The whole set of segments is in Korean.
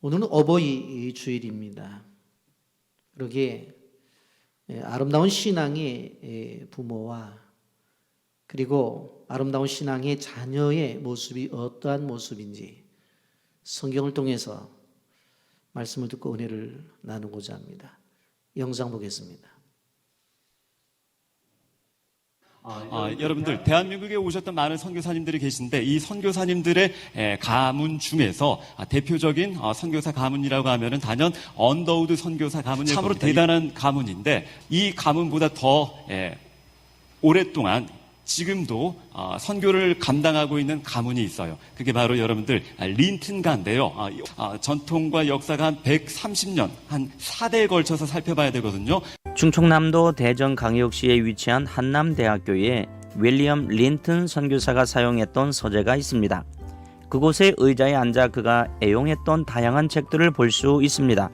오늘은 어버이 주일입니다. 그러기에 아름다운 신앙의 부모와 그리고 아름다운 신앙의 자녀의 모습이 어떠한 모습인지 성경을 통해서 말씀을 듣고 은혜를 나누고자 합니다. 영상 보겠습니다. 여러분들 대한민국에 오셨던 많은 선교사님들이 계신데 이 선교사님들의 가문 중에서 대표적인 선교사 가문이라고 하면은 단연 언더우드 선교사 가문이 참으로 대단한 가문인데 이 가문보다 더 오랫동안 지금도 선교를 감당하고 있는 가문이 있어요. 그게 바로 여러분들 린튼가인데요. 전통과 역사가 한 130년, 한 4대에 걸쳐서 살펴봐야 되거든요. 충청남도 대전광역시에 위치한 한남대학교에 윌리엄 린튼 선교사가 사용했던 서재가 있습니다. 그곳의 의자에 앉아 그가 애용했던 다양한 책들을 볼 수 있습니다.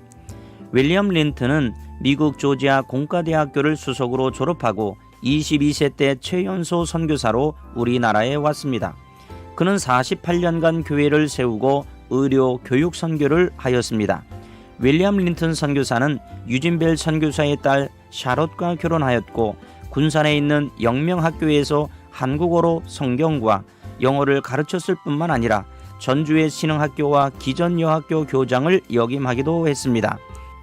윌리엄 린튼은 미국 조지아 공과대학교를 수석으로 졸업하고 22세 때 최연소 선교사로 우리나라에 왔습니다. 그는 48년간 교회를 세우고 의료 교육 선교를 하였습니다. 윌리엄 린튼 선교사는 유진벨 선교사의 딸 샤롯과 결혼하였고 군산에 있는 영명학교에서 한국어로 성경과 영어를 가르쳤을 뿐만 아니라 전주의 신흥학교와 기전여학교 교장을 역임하기도 했습니다.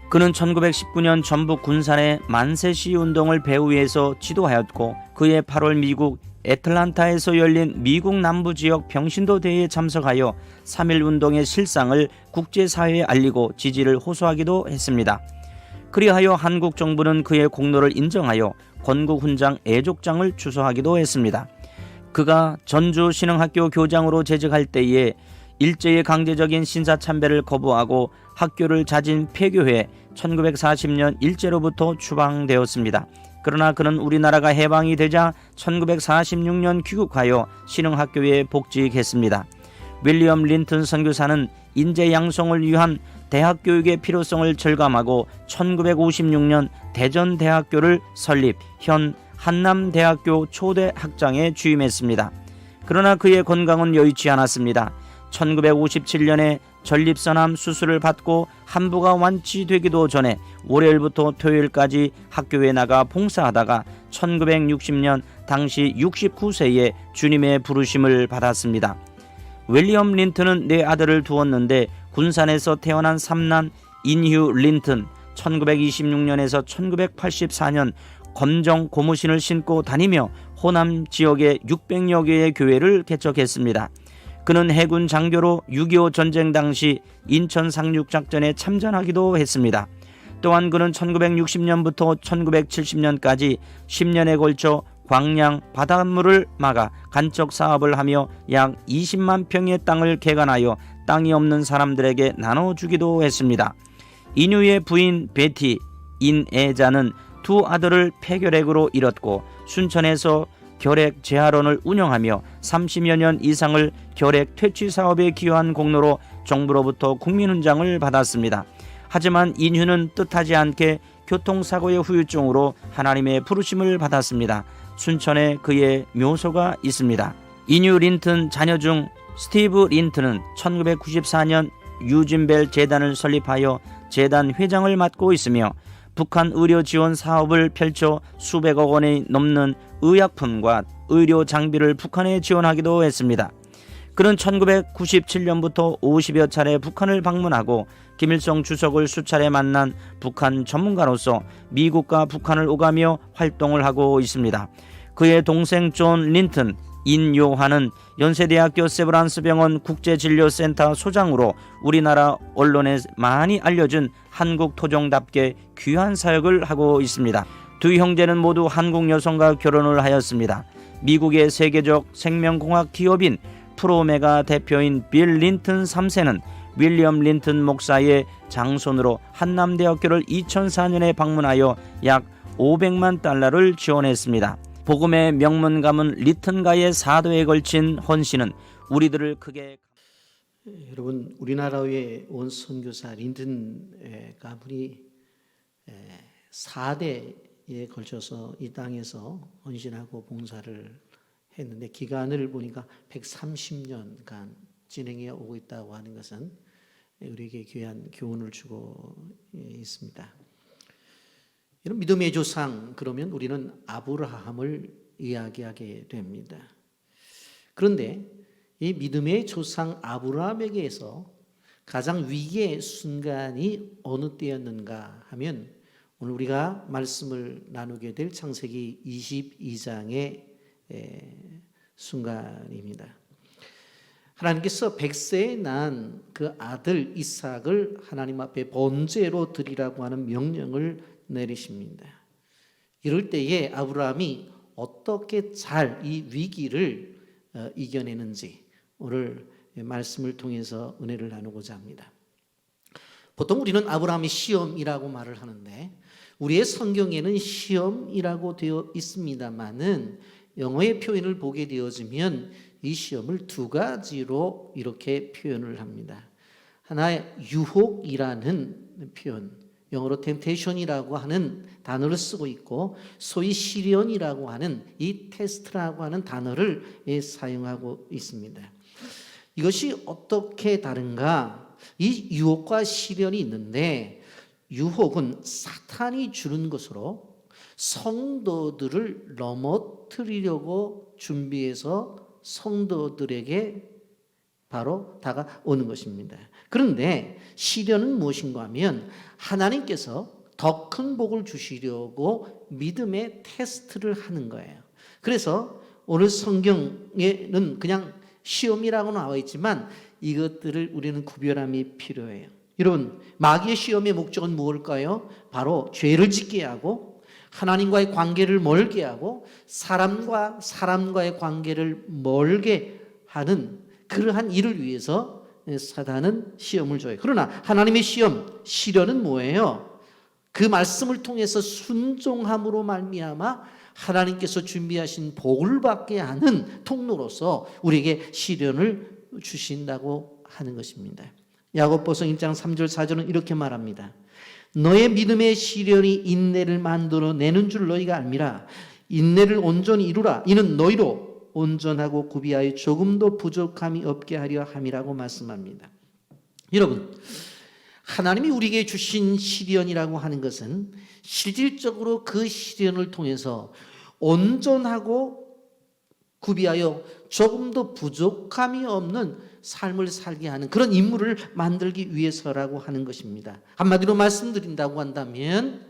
그는 1919년 전북 군산의 만세시 운동을 배후에서 지도하였고 그해 8월 미국 애틀란타에서 열린 미국 남부지역 병신도 대회에 참석하여 3.1 운동의 실상을 국제사회에 알리고 지지를 호소하기도 했습니다. 그리하여 한국 정부는 그의 공로를 인정하여 건국훈장 애족장을 추서하기도 했습니다. 그가 전주 신흥학교 교장으로 재직할 때에 일제의 강제적인 신사참배를 거부하고 학교를 자진 폐교해 1940년 일제로부터 추방되었습니다. 그러나 그는 우리나라가 해방이 되자 1946년 귀국하여 신흥학교에 복직했습니다. 윌리엄 린튼 선교사는 인재 양성을 위한 대학교육의 필요성을 절감하고 1956년 대전대학교를 설립, 현 한남대학교 초대 학장에 취임했습니다. 그러나 그의 건강은 여의치 않았습니다. 1957년에 전립선암 수술을 받고 한부가 완치되기도 전에 월요일부터 토요일까지 학교에 나가 봉사하다가 1960년 당시 69세에 주님의 부르심을 받았습니다. 윌리엄 린튼은 4아들을 두었는데 군산에서 태어난 삼남 인휴 린튼 1926년에서 1984년 검정 고무신을 신고 다니며 호남 지역의 600여 개의 교회를 개척했습니다. 그는 해군 장교로 6.25 전쟁 당시 인천 상륙작전에 참전하기도 했습니다. 또한 그는 1960년부터 1970년까지 10년에 걸쳐 광양 바닷물을 막아 간척 사업을 하며 약 20만 평의 땅을 개간하여 땅이 없는 사람들에게 나눠주기도 했습니다. 인유의 부인 베티 인애자는 2아들을 폐결핵으로 잃었고 순천에서 결핵 재활원을 운영하며 30여 년 이상을 결핵 퇴치 사업에 기여한 공로로 정부로부터 국민훈장을 받았습니다. 하지만 인휴는 뜻하지 않게 교통사고의 후유증으로 하나님의 부르심을 받았습니다. 순천에 그의 묘소가 있습니다. 인휴 린튼 자녀 중 스티브 린튼은 1994년 유진벨 재단을 설립하여 재단 회장을 맡고 있으며 북한 의료 지원 사업을 펼쳐 수백억 원이 넘는 의약품과 의료 장비를 북한에 지원하기도 했습니다. 그는 1997년부터 50여 차례 북한을 방문하고 김일성 주석을 수차례 만난 북한 전문가로서 미국과 북한을 오가며 활동을 하고 있습니다. 그의 동생 존 린튼, 인요한은 연세대학교 세브란스 병원 국제진료센터 소장으로 우리나라 언론에 많이 알려진 한국 토종답게 귀한 사역을 하고 있습니다. 두 형제는 모두 한국 여성과 결혼을 하였습니다. 미국의 세계적 생명공학 기업인 프로메가 대표인 빌 린튼 3세는 윌리엄 린튼 목사의 장손으로 한남대학교를 2004년에 방문하여 약 500만 달러를 지원했습니다. 복음의 명문 가문 린튼가의 4도에 걸친 헌신은 우리들을 크게 여러분 우리나라의 온 선교사 린튼 가문이 4대에 걸쳐서 이 땅에서 헌신하고 봉사를 했는데 기간을 보니까 130년간 진행해 오고 있다고 하는 것은 우리에게 귀한 교훈을 주고 있습니다. 이런 믿음의 조상, 그러면 우리는 아브라함을 이야기하게 됩니다. 그런데 이 믿음의 조상 아브라함에게서 가장 위기의 순간이 어느 때였는가 하면 오늘 우리가 말씀을 나누게 될 창세기 22장의 순간입니다. 하나님께서 100세에 난 그 아들 이삭을 하나님 앞에 번제로 드리라고 하는 명령을 내리십니다. 이럴 때에 아브라함이 어떻게 잘 이 위기를 이겨내는지 오늘 말씀을 통해서 은혜를 나누고자 합니다. 보통 우리는 아브라함이 시험이라고 말을 하는데 우리의 성경에는 시험이라고 되어 있습니다만은 영어의 표현을 보게 되어지면 이 시험을 두 가지로 이렇게 표현을 합니다. 하나의 유혹이라는 표현, 영어로 temptation이라고 하는 단어를 쓰고 있고 소위 시련이라고 하는 이 테스트라고 하는 단어를 사용하고 있습니다. 이것이 어떻게 다른가? 이 유혹과 시련이 있는데 유혹은 사탄이 주는 것으로 성도들을 넘어뜨리려고 준비해서 성도들에게 바로 다가오는 것입니다. 그런데 시련은 무엇인가 하면 하나님께서 더 큰 복을 주시려고 믿음의 테스트를 하는 거예요. 그래서 오늘 성경에는 그냥 시험이라고 나와 있지만 이것들을 우리는 구별함이 필요해요. 여러분, 마귀의 시험의 목적은 무엇일까요? 바로 죄를 짓게 하고 하나님과의 관계를 멀게 하고 사람과 사람과의 관계를 멀게 하는 그러한 일을 위해서 사단은 시험을 줘요. 그러나 하나님의 시험, 시련은 뭐예요? 그 말씀을 통해서 순종함으로 말미암아 하나님께서 준비하신 복을 받게 하는 통로로서 우리에게 시련을 주신다고 하는 것입니다. 야고보서 1장 3절 4절은 이렇게 말합니다. 너의 믿음의 시련이 인내를 만들어내는 줄 너희가 알미라. 인내를 온전히 이루라. 이는 너희로 온전하고 구비하여 조금도 부족함이 없게 하려 함이라고 말씀합니다. 여러분, 하나님이 우리에게 주신 시련이라고 하는 것은 실질적으로 그 시련을 통해서 온전하고 구비하여 조금도 부족함이 없는 삶을 살게 하는 그런 인물을 만들기 위해서라고 하는 것입니다. 한마디로 말씀드린다고 한다면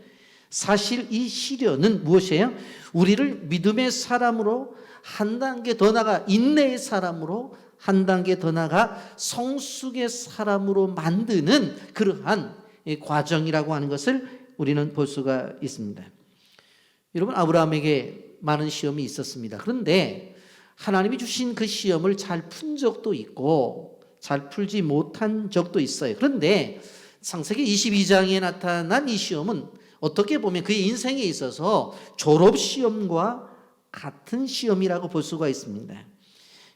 사실 이 시련은 무엇이에요? 우리를 믿음의 사람으로 한 단계 더 나아가 인내의 사람으로 한 단계 더 나아가 성숙의 사람으로 만드는 그러한 과정이라고 하는 것을 우리는 볼 수가 있습니다. 여러분, 아브라함에게 많은 시험이 있었습니다. 그런데 하나님이 주신 그 시험을 잘 푼 적도 있고 잘 풀지 못한 적도 있어요. 그런데 창세기 22장에 나타난 이 시험은 어떻게 보면 그의 인생에 있어서 졸업시험과 같은 시험이라고 볼 수가 있습니다.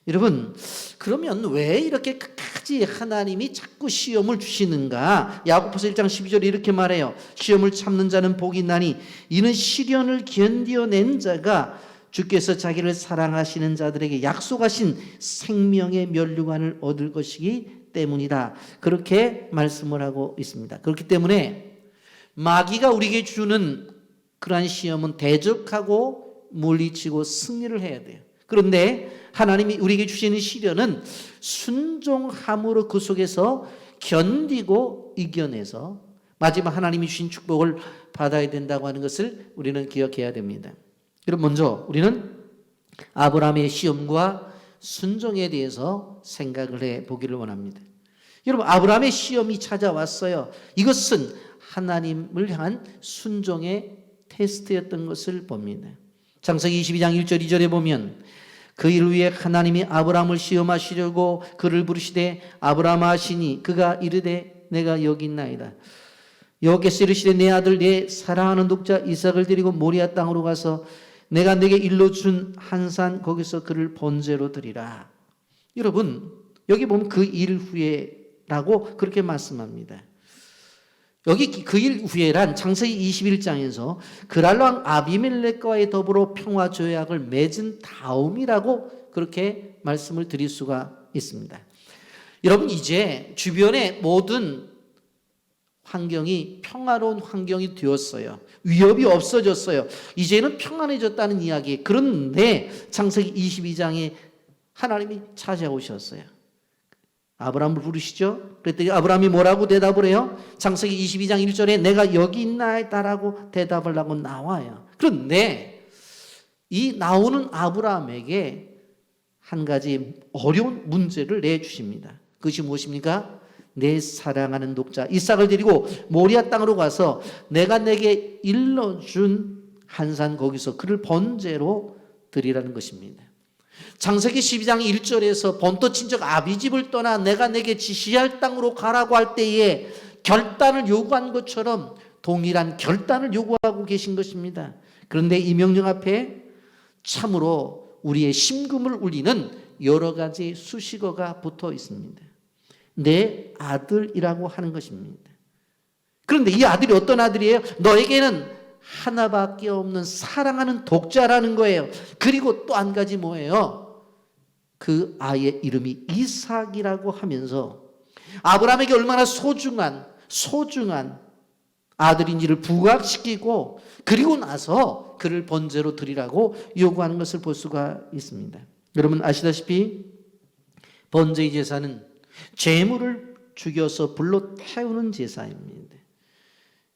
여러분, 그러면 왜 이렇게 끝까지 하나님이 자꾸 시험을 주시는가? 야고보서 1장 12절에 이렇게 말해요. 시험을 참는 자는 복이 있나니 이는 시련을 견뎌낸 자가 주께서 자기를 사랑하시는 자들에게 약속하신 생명의 면류관을 얻을 것이기 때문이다. 그렇게 말씀을 하고 있습니다. 그렇기 때문에 마귀가 우리에게 주는 그러한 시험은 대적하고 물리치고 승리를 해야 돼요. 그런데 하나님이 우리에게 주시는 시련은 순종함으로 그 속에서 견디고 이겨내서 마지막 하나님이 주신 축복을 받아야 된다고 하는 것을 우리는 기억해야 됩니다. 여러분, 먼저 우리는 아브라함의 시험과 순종에 대해서 생각을 해 보기를 원합니다. 여러분, 아브라함의 시험이 찾아왔어요. 이것은 하나님을 향한 순종의 테스트였던 것을 봅니다. 창세기 22장 1절 2절에 보면 그 일을 위해 하나님이 아브라함을 시험하시려고 그를 부르시되 아브라함아 하시니 그가 이르되 내가 여기 있나이다. 여호와께서 이르시되 내 아들 내 사랑하는 독자 이삭을 데리고 모리아 땅으로 가서 내가 내게 일러준 한 산 거기서 그를 번제로 드리라. 여러분, 여기 보면 그 일 후에라고 그렇게 말씀합니다. 여기 그 일 후에란 창세기 21장에서 그랄왕 아비멜렉과의 더불어 평화 조약을 맺은 다음이라고 그렇게 말씀을 드릴 수가 있습니다. 여러분, 이제 주변의 모든 환경이 평화로운 환경이 되었어요. 위협이 없어졌어요. 이제는 평안해졌다는 이야기. 그런데 창세기 22장에 하나님이 찾아오셨어요. 아브라함을 부르시죠. 그랬더니 아브라함이 뭐라고 대답을 해요? 창세기 22장 1절에 내가 여기 있나이다라고 대답을 하고 나와요. 그런데 이 나오는 아브라함에게 한 가지 어려운 문제를 내주십니다. 그것이 무엇입니까? 내 사랑하는 독자 이삭을 데리고 모리아 땅으로 가서 내가 내게 일러준 한산 거기서 그를 번제로 드리라는 것입니다. 창세기 12장 1절에서 본토 친척 아비집을 떠나 내가 내게 지시할 땅으로 가라고 할 때에 결단을 요구한 것처럼 동일한 결단을 요구하고 계신 것입니다. 그런데 이 명령 앞에 참으로 우리의 심금을 울리는 여러 가지 수식어가 붙어 있습니다. 내 아들이라고 하는 것입니다. 그런데 이 아들이 어떤 아들이에요? 너에게는 하나밖에 없는 사랑하는 독자라는 거예요. 그리고 또 한 가지 뭐예요? 그 아이의 이름이 이삭이라고 하면서 아브라함에게 얼마나 소중한 아들인지를 부각시키고 그리고 나서 그를 번제로 드리라고 요구하는 것을 볼 수가 있습니다. 여러분 아시다시피 번제의 제사는 제물을 죽여서 불로 태우는 제사입니다.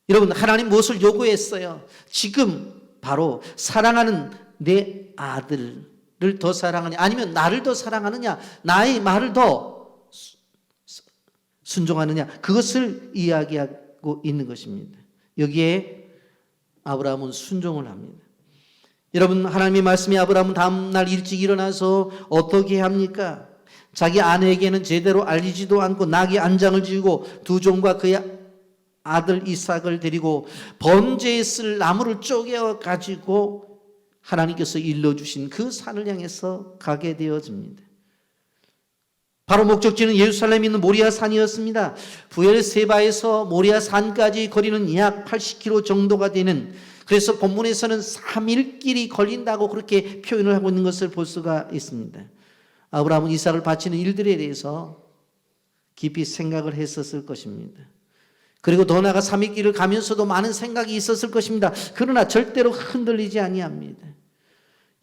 여러분 하나님 무엇을 요구했어요? 지금 바로 사랑하는 내 아들을 더 사랑하냐 아니면 나를 더 사랑하느냐 나의 말을 더 순종하느냐 그것을 이야기하고 있는 것입니다. 여기에 아브라함은 순종을 합니다. 여러분 하나님의 말씀이 아브라함은 다음날 일찍 일어나서 어떻게 합니까? 자기 아내에게는 제대로 알리지도 않고 낙의 안장을 지우고 두 종과 그의 아들 이삭을 데리고 번제에 쓸 나무를 쪼개어 가지고 하나님께서 일러주신 그 산을 향해서 가게 되어집니다. 바로 목적지는 예루살렘에 있는 모리아 산이었습니다. 부엘세바에서 모리아 산까지 거리는 약 80km 정도가 되는, 그래서 본문에서는 3일 길이 걸린다고 그렇게 표현을 하고 있는 것을 볼 수가 있습니다. 아브라함은 이삭을 바치는 일들에 대해서 깊이 생각을 했었을 것입니다. 그리고 더 나아가 3일 길을 가면서도 많은 생각이 있었을 것입니다. 그러나 절대로 흔들리지 아니합니다.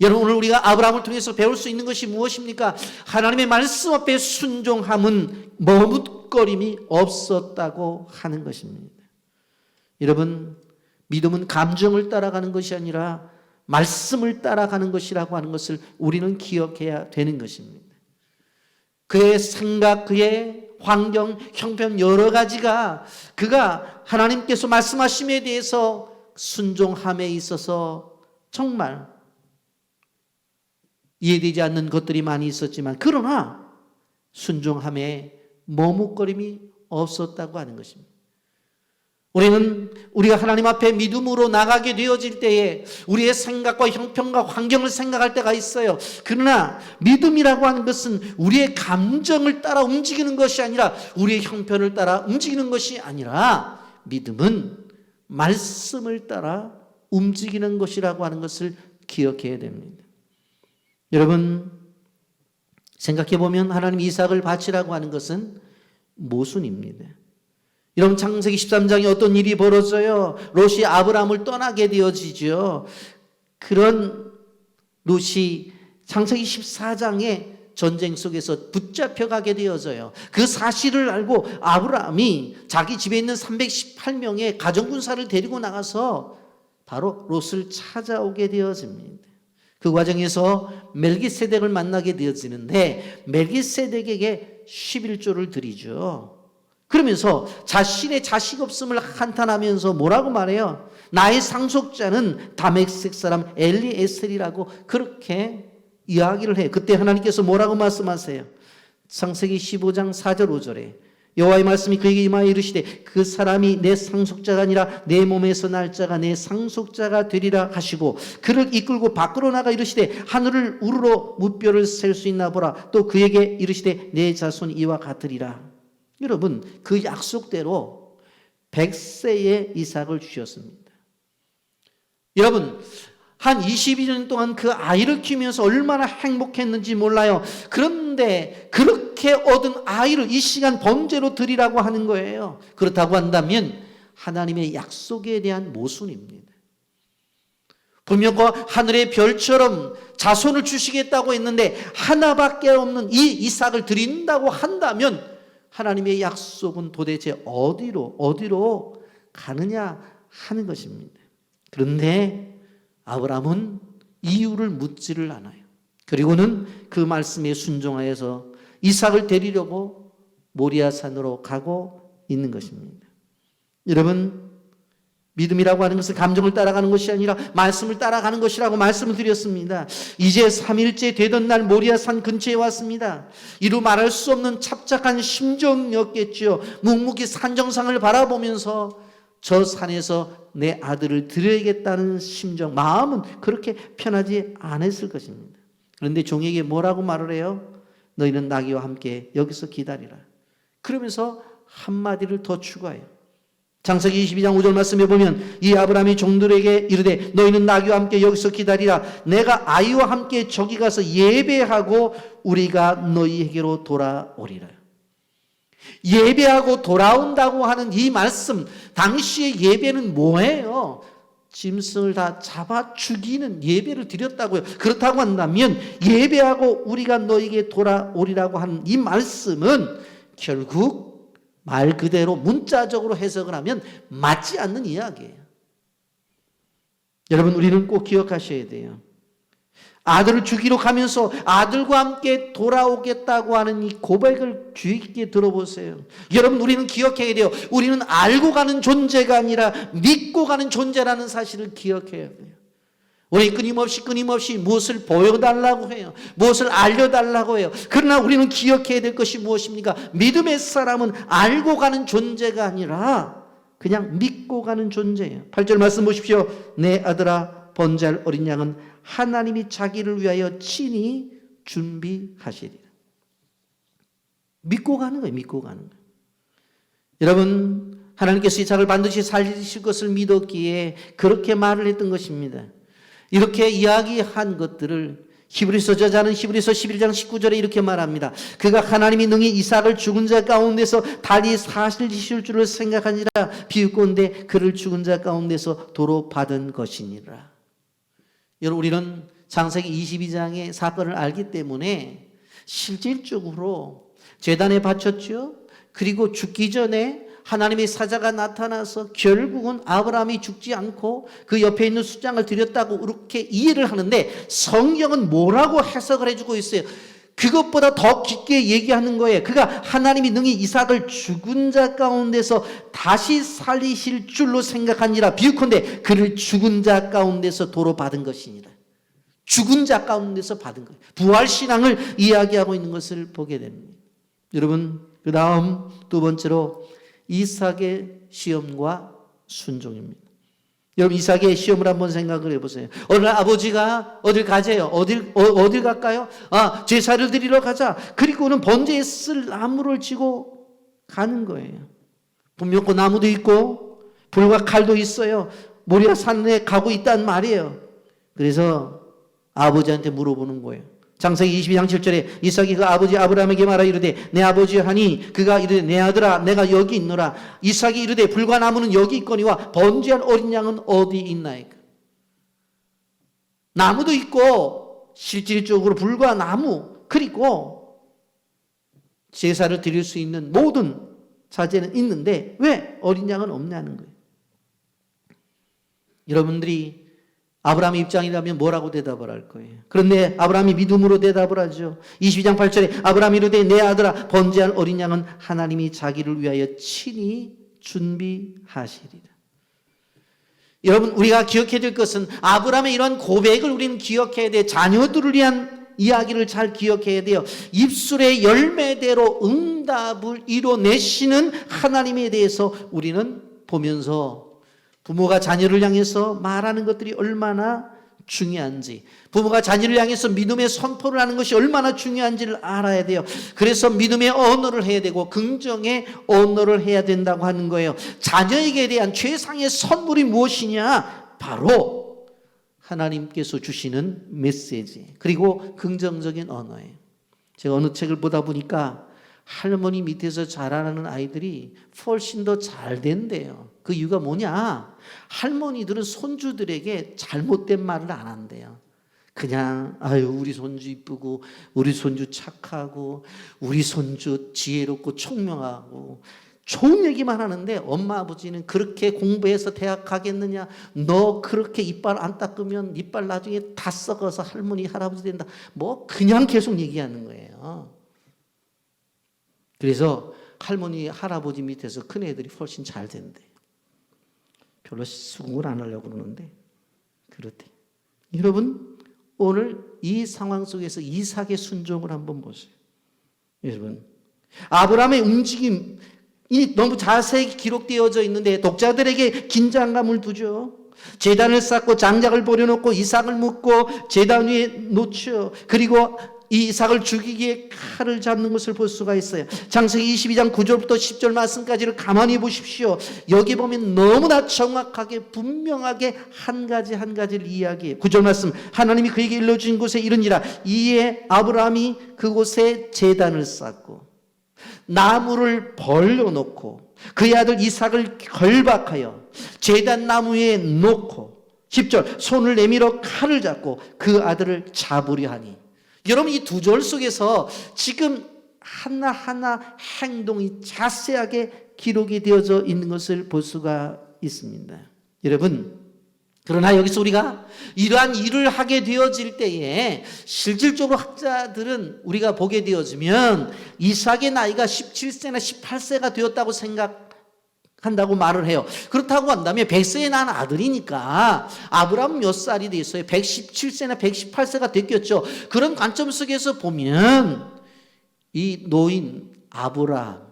여러분 오늘 우리가 아브라함을 통해서 배울 수 있는 것이 무엇입니까? 하나님의 말씀 앞에 순종함은 머뭇거림이 없었다고 하는 것입니다. 여러분 믿음은 감정을 따라가는 것이 아니라 말씀을 따라가는 것이라고 하는 것을 우리는 기억해야 되는 것입니다. 그의 생각, 그의 환경, 형편 여러 가지가 그가 하나님께서 말씀하심에 대해서 순종함에 있어서 정말 이해되지 않는 것들이 많이 있었지만 그러나 순종함에 머뭇거림이 없었다고 하는 것입니다. 우리가 하나님 앞에 믿음으로 나가게 되어질 때에 우리의 생각과 형편과 환경을 생각할 때가 있어요. 그러나 믿음이라고 하는 것은 우리의 감정을 따라 움직이는 것이 아니라 우리의 형편을 따라 움직이는 것이 아니라 믿음은 말씀을 따라 움직이는 것이라고 하는 것을 기억해야 됩니다. 여러분 생각해 보면 하나님 이삭을 바치라고 하는 것은 모순입니다. 여러분 창세기 13장에 어떤 일이 벌어져요? 롯이 아브라함을 떠나게 되어지죠. 그런 롯이 창세기 14장에 전쟁 속에서 붙잡혀가게 되어져요. 그 사실을 알고 아브라함이 자기 집에 있는 318명의 가정군사를 데리고 나가서 바로 롯을 찾아오게 되어집니다. 그 과정에서 멜기세덱을 만나게 되어지는데 멜기세덱에게 11조를 드리죠. 그러면서 자신의 자식 없음을 한탄하면서 뭐라고 말해요? 나의 상속자는 다메섹 사람 엘리에셀이라고 그렇게 이야기를 해요. 그때 하나님께서 뭐라고 말씀하세요? 창세기 15장 4절 5절에 여호와의 말씀이 그에게 임하여 이르시되 그 사람이 내 상속자가 아니라 내 몸에서 날 자가 내 상속자가 되리라 하시고 그를 이끌고 밖으로 나가 이르시되 하늘을 우르러 무뼈를 셀 수 있나 보라. 또 그에게 이르시되 내 자손이 이와 같으리라. 여러분 그 약속대로 100세의 이삭을 주셨습니다. 여러분 한 22년 동안 그 아이를 키우면서 얼마나 행복했는지 몰라요. 그런데 그렇게 얻은 아이를 이 시간 번제로 드리라고 하는 거예요. 그렇다고 한다면 하나님의 약속에 대한 모순입니다. 분명 그 하늘의 별처럼 자손을 주시겠다고 했는데 하나밖에 없는 이 이삭을 드린다고 한다면 하나님의 약속은 도대체 어디로 가느냐 하는 것입니다. 그런데 아브라함은 이유를 묻지를 않아요. 그리고는 그 말씀에 순종하여서 이삭을 데리려고 모리아산으로 가고 있는 것입니다. 여러분, 믿음이라고 하는 것은 감정을 따라가는 것이 아니라 말씀을 따라가는 것이라고 말씀을 드렸습니다. 이제 3일째 되던 날 모리아산 근처에 왔습니다. 이루 말할 수 없는 착잡한 심정이었겠죠. 묵묵히 산정상을 바라보면서 저 산에서 내 아들을 드려야겠다는 심정, 마음은 그렇게 편하지 않았을 것입니다. 그런데 종에게 뭐라고 말을 해요? 너희는 나귀와 함께 여기서 기다리라. 그러면서 한마디를 더 추가해요. 창세기 22장 5절 말씀에 보면 이 아브라함이 종들에게 이르되 너희는 나귀와 함께 여기서 기다리라. 내가 아이와 함께 저기 가서 예배하고 우리가 너희에게로 돌아오리라. 예배하고 돌아온다고 하는 이 말씀, 당시의 예배는 뭐예요? 짐승을 다 잡아 죽이는 예배를 드렸다고요. 그렇다고 한다면 예배하고 우리가 너에게 돌아오리라고 하는 이 말씀은 결국 말 그대로 문자적으로 해석을 하면 맞지 않는 이야기예요. 여러분, 우리는 꼭 기억하셔야 돼요. 아들을 주기로 가면서 아들과 함께 돌아오겠다고 하는 이 고백을 주의 깊게 들어보세요. 여러분, 우리는 기억해야 돼요. 우리는 알고 가는 존재가 아니라 믿고 가는 존재라는 사실을 기억해야 돼요. 우리 끊임없이 무엇을 보여달라고 해요. 무엇을 알려달라고 해요. 그러나 우리는 기억해야 될 것이 무엇입니까? 믿음의 사람은 알고 가는 존재가 아니라 그냥 믿고 가는 존재예요. 8절 말씀 보십시오. 내 아들아, 번제할 어린 양은 하나님이 자기를 위하여 친히 준비하시리라. 믿고 가는 거예요. 믿고 가는 거예요. 여러분, 하나님께서 이삭을 반드시 살리실 것을 믿었기에 그렇게 말을 했던 것입니다. 이렇게 이야기한 것들을 히브리서 저자는 히브리서 11장 19절에 이렇게 말합니다. 그가 하나님이 능히 이삭을 죽은 자 가운데서 달리 사실이실 줄을 생각하니라. 비웃건대 그를 죽은 자 가운데서 도로 받은 것이니라. 여러분, 우리는 창세기 22장의 사건을 알기 때문에 실질적으로 제단에 바쳤죠. 그리고 죽기 전에 하나님의 사자가 나타나서 결국은 아브라함이 죽지 않고 그 옆에 있는 숫장을 드렸다고 이렇게 이해를 하는데 성경은 뭐라고 해석을 해주고 있어요? 그것보다 더 깊게 얘기하는 거예요. 그가 하나님이 능히 이삭을 죽은 자 가운데서 다시 살리실 줄로 생각하니라. 비유컨대 그를 죽은 자 가운데서 도로 받은 것이니라. 죽은 자 가운데서 받은 것. 부활신앙을 이야기하고 있는 것을 보게 됩니다. 여러분, 그 다음 두 번째로 이삭의 시험과 순종입니다. 여러분, 이삭의 시험을 한번 생각을 해보세요. 어느 아버지가 어딜 가재요? 어딜 갈까요? 제사를 드리러 가자. 그리고는 번제에 쓸 나무를 지고 가는 거예요. 분명 그 나무도 있고 불과 칼도 있어요. 모리아 산에 가고 있단 말이에요. 그래서 아버지한테 물어보는 거예요. 창세기 22장 7절에 이삭이 그 아버지 아브라함에게 말하 이르되 내 아버지 하니 그가 이르되 내 아들아 내가 여기 있노라. 이삭이 이르되 불과 나무는 여기 있거니와 번제할 어린 양은 어디 있나이까. 나무도 있고 실질적으로 불과 나무 그리고 제사를 드릴 수 있는 모든 자재는 있는데 왜 어린 양은 없냐는 거예요. 여러분들이 아브라함의 입장이라면 뭐라고 대답을 할 거예요? 그런데 아브라함이 믿음으로 대답을 하죠. 22장 8절에 아브라함이 이르되 내 아들아 번제할 어린 양은 하나님이 자기를 위하여 친히 준비하시리라. 여러분, 우리가 기억해야 될 것은 아브라함의 이런 고백을 우리는 기억해야 돼요. 자녀들을 위한 이야기를 잘 기억해야 돼요. 입술의 열매대로 응답을 이뤄내시는 하나님에 대해서 우리는 보면서 부모가 자녀를 향해서 말하는 것들이 얼마나 중요한지, 부모가 자녀를 향해서 믿음의 선포를 하는 것이 얼마나 중요한지를 알아야 돼요. 그래서 믿음의 언어를 해야 되고 긍정의 언어를 해야 된다고 하는 거예요. 자녀에게 대한 최상의 선물이 무엇이냐? 바로 하나님께서 주시는 메시지, 그리고 긍정적인 언어예요. 제가 어느 책을 보다 보니까 할머니 밑에서 자라나는 아이들이 훨씬 더 잘 된대요. 그 이유가 뭐냐? 할머니들은 손주들에게 잘못된 말을 안 한대요. 그냥 아유 우리 손주 이쁘고 우리 손주 착하고 우리 손주 지혜롭고 총명하고 좋은 얘기만 하는데, 엄마 아버지는 그렇게 공부해서 대학 가겠느냐, 너 그렇게 이빨 안 닦으면 이빨 나중에 다 썩어서 할머니 할아버지 된다, 뭐 그냥 계속 얘기하는 거예요. 그래서 할머니 할아버지 밑에서 큰 애들이 훨씬 잘 된대. 별로 수긍을 안 하려고 그러는데 그렇대. 여러분, 오늘 이 상황 속에서 이삭의 순종을 한번 보세요. 여러분, 아브라함의 움직임이 너무 자세히 기록되어져 있는데 독자들에게 긴장감을 두죠. 제단을 쌓고 장작을 버려놓고 이삭을 묻고 제단 위에 놓죠. 그리고 이 이삭을 죽이기에 칼을 잡는 것을 볼 수가 있어요. 창세기 22장 9절부터 10절 말씀까지를 가만히 보십시오. 여기 보면 너무나 정확하게 분명하게 한 가지 한 가지를 이야기해요. 9절 말씀, 하나님이 그에게 일러주신 곳에 이르니라. 이에 아브라함이 그곳에 제단을 쌓고 나무를 벌려놓고 그의 아들 이삭을 결박하여 제단 나무에 놓고 10절, 손을 내밀어 칼을 잡고 그 아들을 잡으려 하니. 여러분, 이 두 절 속에서 지금 하나하나 행동이 자세하게 기록이 되어져 있는 것을 볼 수가 있습니다. 여러분, 그러나 여기서 우리가 이러한 일을 하게 되어질 때에 실질적으로 학자들은 우리가 보게 되어지면 이삭의 나이가 17세나 18세가 되었다고 생각한다고 말을 해요. 그렇다고 한다면 100세에 난 아들이니까 아브라함 몇 살이 돼 있어요? 117세나 118세가 됐겠죠. 그런 관점 속에서 보면 이 노인 아브라함과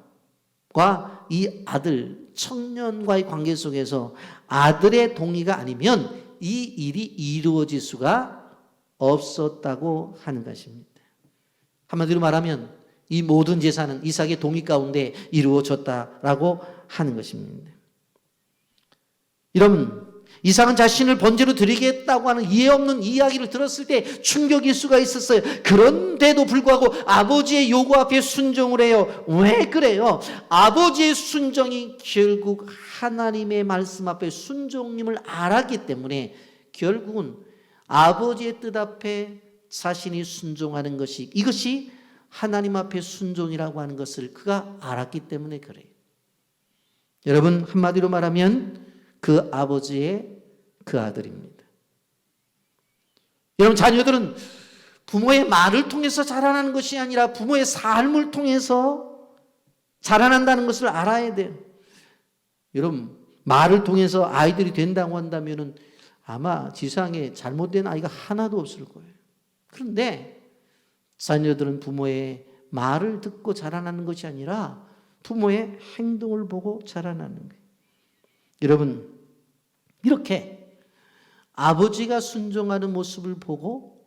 이 아들 청년과의 관계 속에서 아들의 동의가 아니면 이 일이 이루어질 수가 없었다고 하는 것입니다. 한마디로 말하면 이 모든 제사는 이삭의 동의 가운데 이루어졌다라고 하는 것입니다. 여러분, 이삭은 자신을 번제로 드리겠다고 하는 이해 없는 이야기를 들었을 때 충격일 수가 있었어요. 그런데도 불구하고 아버지의 요구 앞에 순종을 해요. 왜 그래요? 아버지의 순종이 결국 하나님의 말씀 앞에 순종임을 알았기 때문에 결국은 아버지의 뜻 앞에 자신이 순종하는 것이, 이것이 하나님 앞에 순종이라고 하는 것을 그가 알았기 때문에 그래요. 여러분, 한마디로 말하면 그 아버지의 그 아들입니다. 여러분, 자녀들은 부모의 말을 통해서 자라나는 것이 아니라 부모의 삶을 통해서 자라난다는 것을 알아야 돼요. 여러분, 말을 통해서 아이들이 된다고 한다면 아마 지상에 잘못된 아이가 하나도 없을 거예요. 그런데 자녀들은 부모의 말을 듣고 자라나는 것이 아니라 부모의 행동을 보고 자라나는 거예요. 여러분, 이렇게 아버지가 순종하는 모습을 보고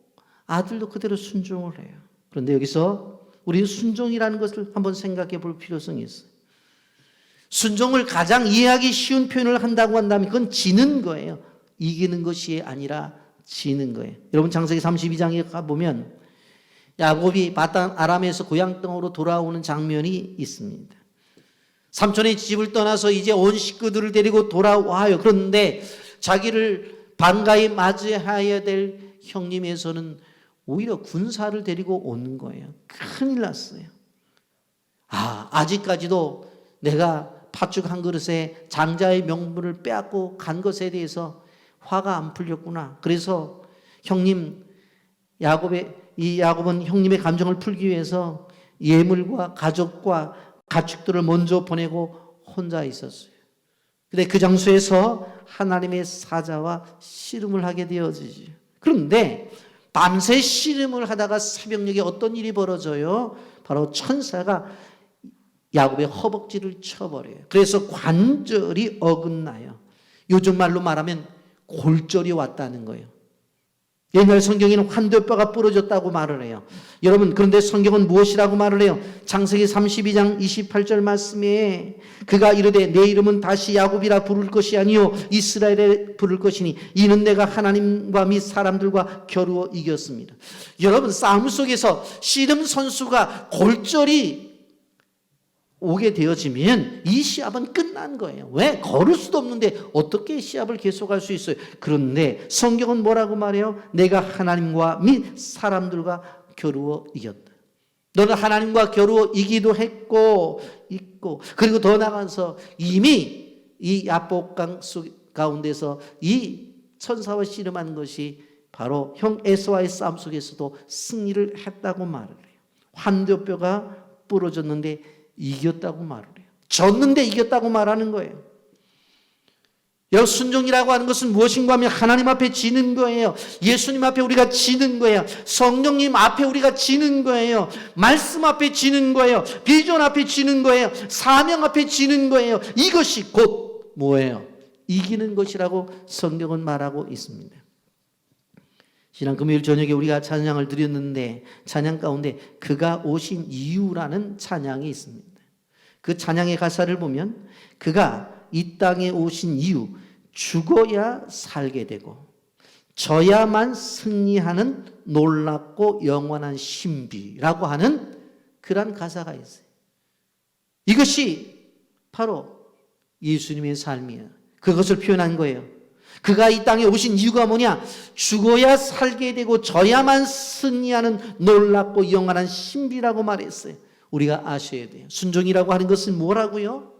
아들도 그대로 순종을 해요. 그런데 여기서 우리 순종이라는 것을 한번 생각해 볼 필요성이 있어요. 순종을 가장 이해하기 쉬운 표현을 한다고 한다면 그건 지는 거예요. 이기는 것이 아니라 지는 거예요. 여러분, 창세기 32장에 가보면 야곱이 바단 아람에서 고향 땅으로 돌아오는 장면이 있습니다. 삼촌의 집을 떠나서 이제 온 식구들을 데리고 돌아와요. 그런데 자기를 반가이 맞이해야 될 형님에서는 오히려 군사를 데리고 오는 거예요. 큰일 났어요. 아직까지도 내가 팥죽 한 그릇에 장자의 명분을 빼앗고 간 것에 대해서 화가 안 풀렸구나. 그래서 형님 야곱은 형님의 감정을 풀기 위해서 예물과 가족과 가축들을 먼저 보내고 혼자 있었어요. 근데 그 장소에서 하나님의 사자와 씨름을 하게 되어지죠. 그런데 밤새 씨름을 하다가 새벽녘에 어떤 일이 벌어져요? 바로 천사가 야곱의 허벅지를 쳐버려요. 그래서 관절이 어긋나요. 요즘 말로 말하면 골절이 왔다는 거예요. 옛날 성경에는 환도뼈가 부러졌다고 말을 해요. 여러분, 그런데 성경은 무엇이라고 말을 해요? 창세기 32장 28절 말씀에 그가 이르되 내 이름은 다시 야곱이라 부를 것이 아니요 이스라엘에 부를 것이니 이는 내가 하나님과 및 사람들과 겨루어 이겼습니다. 여러분, 싸움 속에서 씨름 선수가 골절이 오게 되어지면 이 시합은 끝난 거예요. 왜? 걸을 수도 없는데 어떻게 시합을 계속할 수 있어요? 그런데 성경은 뭐라고 말해요? 내가 하나님과 및 사람들과 겨루어 이겼다. 너는 하나님과 겨루어 이기도 했고 있고, 그리고 더 나아가서 이미 이 야복강 속 가운데서 이 천사와 씨름한 것이 바로 형 에서와의 싸움 속에서도 승리를 했다고 말을 해요. 환도뼈가 부러졌는데 이겼다고 말을 해요. 졌는데 이겼다고 말하는 거예요. 여러분, 순종이라고 하는 것은 무엇인가 하면 하나님 앞에 지는 거예요. 예수님 앞에 우리가 지는 거예요. 성령님 앞에 우리가 지는 거예요. 말씀 앞에 지는 거예요. 비전 앞에 지는 거예요. 사명 앞에 지는 거예요. 이것이 곧 뭐예요? 이기는 것이라고 성경은 말하고 있습니다. 지난 금요일 저녁에 우리가 찬양을 드렸는데 찬양 가운데 그가 오신 이유라는 찬양이 있습니다. 그 찬양의 가사를 보면 그가 이 땅에 오신 이유, 죽어야 살게 되고 져야만 승리하는 놀랍고 영원한 신비라고 하는 그런 가사가 있어요. 이것이 바로 예수님의 삶이에요. 그것을 표현한 거예요. 그가 이 땅에 오신 이유가 뭐냐? 죽어야 살게 되고 져야만 승리하는 놀랍고 영원한 신비라고 말했어요. 우리가 아셔야 돼요. 순종이라고 하는 것은 뭐라고요?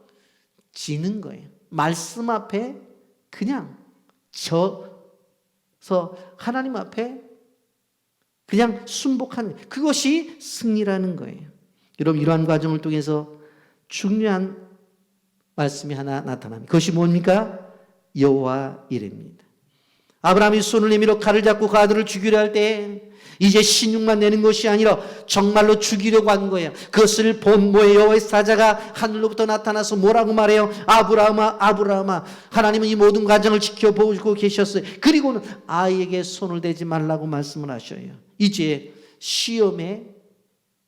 지는 거예요. 말씀 앞에 그냥 져서 하나님 앞에 그냥 순복하는, 그것이 승리라는 거예요. 여러분, 이러한 과정을 통해서 중요한 말씀이 하나 나타납니다. 그것이 뭡니까? 여호와 이레입니다. 아브라함이 손을 내밀어 칼을 잡고 그 아들을 죽이려 할 때 이제 신용만 내는 것이 아니라 정말로 죽이려고 한 거예요. 그것을 본 뭐예요? 여호와의 사자가 하늘로부터 나타나서 뭐라고 말해요? 아브라함아, 아브라함아, 하나님은 이 모든 과정을 지켜보고 계셨어요. 그리고는 아이에게 손을 대지 말라고 말씀을 하셔요. 이제 시험의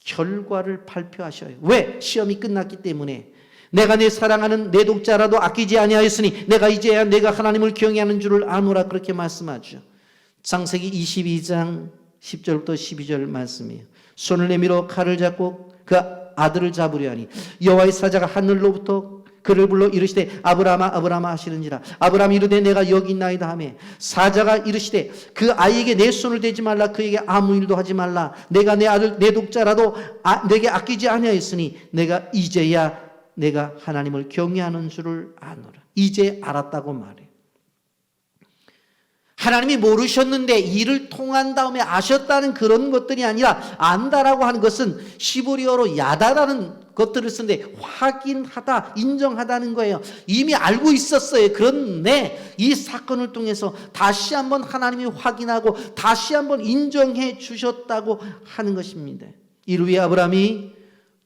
결과를 발표하셔요. 왜? 시험이 끝났기 때문에. 내가 내 사랑하는 내 독자라도 아끼지 아니하였으니 내가 이제야 내가 하나님을 경외하는 줄을 아노라, 그렇게 말씀하죠. 창세기 22장 10절부터 12절 말씀이에요. 손을 내밀어 칼을 잡고 그 아들을 잡으려 하니 여호와의 사자가 하늘로부터 그를 불러 이르시되 아브라함아, 아브라함아 하시는지라. 아브라함이 이르되 내가 여기 있나이다 하며 사자가 이르시되 그 아이에게 내 손을 대지 말라, 그에게 아무 일도 하지 말라. 내가 내 아들 내 독자라도 내게 아끼지 아니하였으니 내가 이제야 내가 하나님을 경외하는 줄을 아노라. 이제 알았다고 말해요. 하나님이 모르셨는데 일을 통한 다음에 아셨다는 그런 것들이 아니라, 안다라고 하는 것은 시브리어로 야다라는 것들을 쓰는데 확인하다, 인정하다는 거예요. 이미 알고 있었어요. 그런데 이 사건을 통해서 다시 한번 하나님이 확인하고 다시 한번 인정해 주셨다고 하는 것입니다. 이를 위해 아브라함이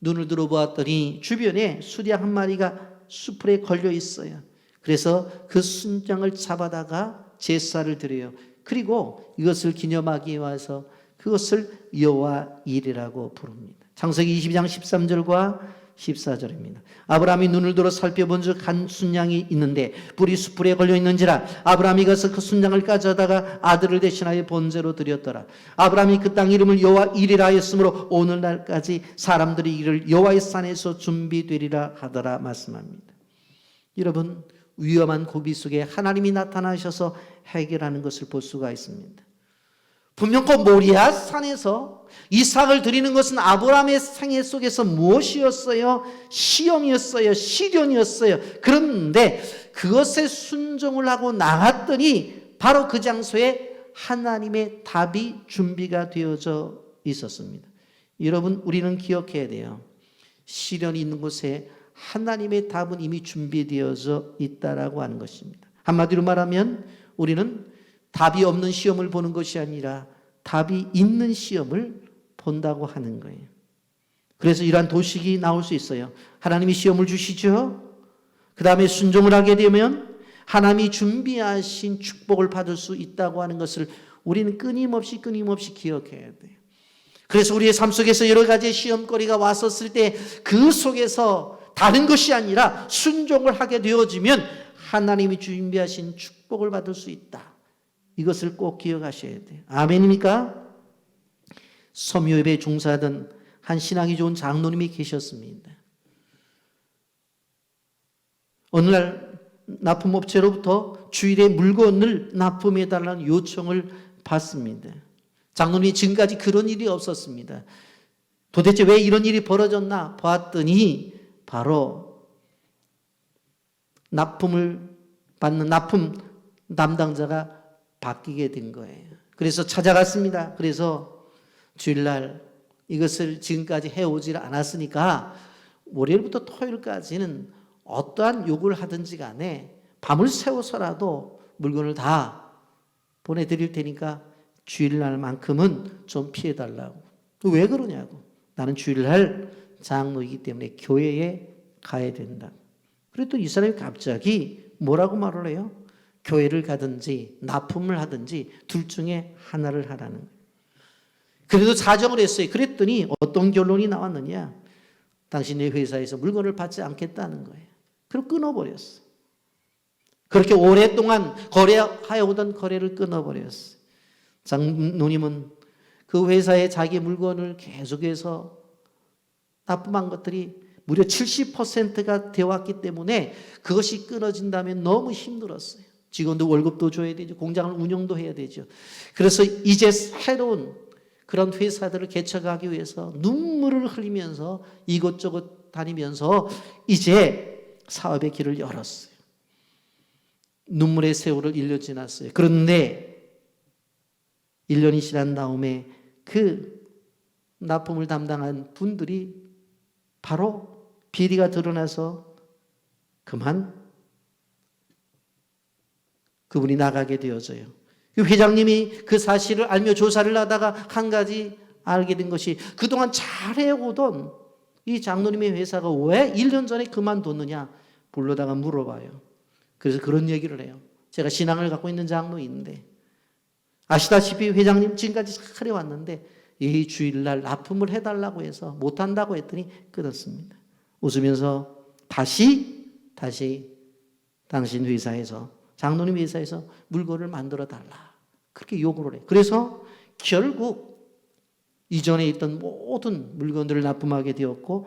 눈을 들어보았더니 주변에 수량 한 마리가 수풀에 걸려 있어요. 그래서 그 순장을 잡아다가 제사를 드려요. 그리고 이것을 기념하기 위해서 그것을 여호와 일이라고 부릅니다. 창세기 22장 13절과 14절입니다. 아브라함이 눈을 들어 살펴본즉 한 순양이 있는데 뿔이 수풀에 걸려 있는지라. 아브라함이 가서 그 순양을 가져다가 아들을 대신하여 번제로 드렸더라. 아브라함이 그 땅 이름을 여호와 일이라 하였으므로 오늘날까지 사람들이 이를 여호와의 산에서 준비되리라 하더라 말씀합니다. 여러분, 위험한 고비 속에 하나님이 나타나셔서 해결하는 것을 볼 수가 있습니다. 분명 그 모리아 산에서 이삭을 드리는 것은 아브라함의 생애 속에서 무엇이었어요? 시험이었어요. 시련이었어요. 그런데 그것에 순종을 하고 나갔더니 바로 그 장소에 하나님의 답이 준비가 되어져 있었습니다. 여러분, 우리는 기억해야 돼요. 시련이 있는 곳에 하나님의 답은 이미 준비되어져 있다라고 하는 것입니다. 한마디로 말하면 우리는 답이 없는 시험을 보는 것이 아니라 답이 있는 시험을 본다고 하는 거예요. 그래서 이러한 도식이 나올 수 있어요. 하나님이 시험을 주시죠. 그 다음에 순종을 하게 되면 하나님이 준비하신 축복을 받을 수 있다고 하는 것을 우리는 끊임없이 기억해야 돼요. 그래서 우리의 삶 속에서 여러 가지 시험거리가 왔었을 때 그 속에서 다른 것이 아니라 순종을 하게 되어지면 하나님이 준비하신 축복을 받을 수 있다. 이것을 꼭 기억하셔야 돼요. 아멘입니까? 섬유예배에 종사하던 한 신앙이 좋은 장로님이 계셨습니다. 어느 날 납품업체로부터 주일에 물건을 납품해달라는 요청을 받습니다. 장로님이 지금까지 그런 일이 없었습니다. 도대체 왜 이런 일이 벌어졌나 봤더니 바로 납품을 받는 납품 담당자가 바뀌게 된 거예요. 그래서 찾아갔습니다. 그래서 주일날 이것을 지금까지 해오질 않았으니까 월요일부터 토요일까지는 어떠한 요구를 하든지 간에 밤을 새워서라도 물건을 다 보내드릴 테니까 주일날만큼은 좀 피해달라고. 왜 그러냐고. 나는 주일날 장로이기 때문에 교회에 가야 된다. 그랬더니 이 사람이 갑자기 뭐라고 말을 해요? 교회를 가든지 납품을 하든지 둘 중에 하나를 하라는 거예요. 그래도 사정을 했어요. 그랬더니 어떤 결론이 나왔느냐? 당신의 회사에서 물건을 받지 않겠다는 거예요. 그리고 끊어버렸어요. 그렇게 오랫동안 거래하여 오던 거래를 끊어버렸어요. 장로님은 그 회사에 자기 물건을 계속해서 납품한 것들이 무려 70%가 되어왔기 때문에 그것이 끊어진다면 너무 힘들었어요. 직원도 월급도 줘야 되죠. 공장을 운영도 해야 되죠. 그래서 이제 새로운 그런 회사들을 개척하기 위해서 눈물을 흘리면서 이곳저곳 다니면서 이제 사업의 길을 열었어요. 눈물의 세월을 1년 지났어요. 그런데 1년이 지난 다음에 그 납품을 담당한 분들이 바로 비리가 드러나서 그만 그분이 나가게 되어져요. 그 회장님이 그 사실을 알며 조사를 하다가 한 가지 알게 된 것이 그동안 잘해오던 이 장로님의 회사가 왜 1년 전에 그만뒀느냐 불러다가 물어봐요. 그래서 그런 얘기를 해요. 제가 신앙을 갖고 있는 장로인데 아시다시피 회장님 지금까지 잘해왔는데 이 주일날 납품을 해달라고 해서 못한다고 했더니 끊었습니다. 웃으면서 다시 당신 회사에서 장로님 회사에서 물건을 만들어 달라 그렇게 요구를 해요. 그래서 결국 이전에 있던 모든 물건들을 납품하게 되었고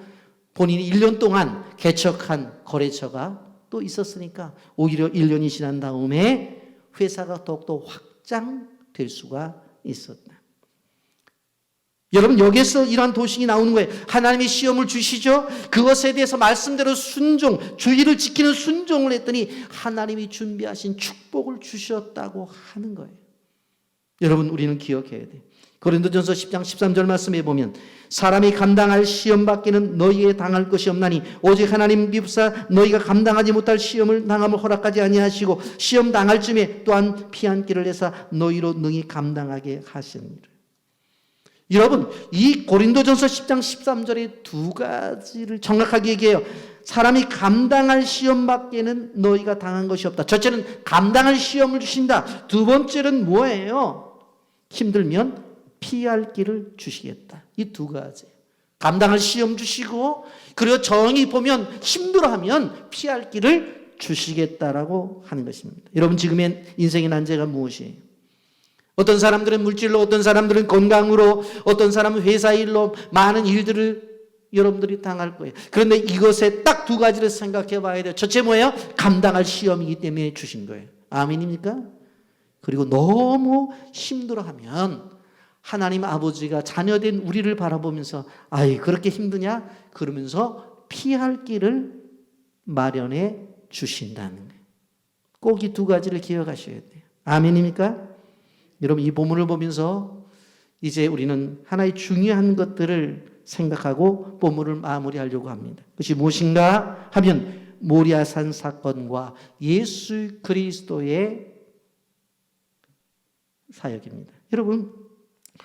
본인이 1년 동안 개척한 거래처가 또 있었으니까 오히려 1년이 지난 다음에 회사가 더욱더 확장될 수가 있었다. 여러분 여기에서 이러한 도식이 나오는 거예요. 하나님이 시험을 주시죠. 그것에 대해서 말씀대로 순종, 주의를 지키는 순종을 했더니 하나님이 준비하신 축복을 주셨다고 하는 거예요. 여러분 우리는 기억해야 돼요. 고린도전서 10장 13절 말씀에 보면 사람이 감당할 시험 밖에는 너희에 당할 것이 없나니 오직 하나님 비부사 너희가 감당하지 못할 시험을 당함을 허락하지 아니하시고 시험 당할 쯤에 또한 피한 길을 내사 너희로 능히 감당하게 하시니라. 여러분 이 고린도전서 10장 13절의 두 가지를 정확하게 얘기해요. 사람이 감당할 시험 밖에는 너희가 당한 것이 없다. 첫째는 감당할 시험을 주신다. 두 번째는 뭐예요? 힘들면 피할 길을 주시겠다. 이 두 가지. 감당할 시험 주시고 그리고 정의 보면 힘들어하면 피할 길을 주시겠다라고 하는 것입니다. 여러분 지금의 인생의 난제가 무엇이에요? 어떤 사람들은 물질로, 어떤 사람들은 건강으로, 어떤 사람은 회사 일로 많은 일들을 여러분들이 당할 거예요. 그런데 이것에 딱 두 가지를 생각해 봐야 돼요. 첫째 뭐예요? 감당할 시험이기 때문에 주신 거예요. 아멘입니까? 그리고 너무 힘들어하면 하나님 아버지가 자녀된 우리를 바라보면서 아이 그렇게 힘드냐? 그러면서 피할 길을 마련해 주신다는 거예요. 꼭 이 두 가지를 기억하셔야 돼요. 아멘입니까? 여러분 이 본문을 보면서 이제 우리는 하나의 중요한 것들을 생각하고 본문을 마무리하려고 합니다. 그것이 무엇인가 하면 모리아산 사건과 예수 그리스도의 사역입니다. 여러분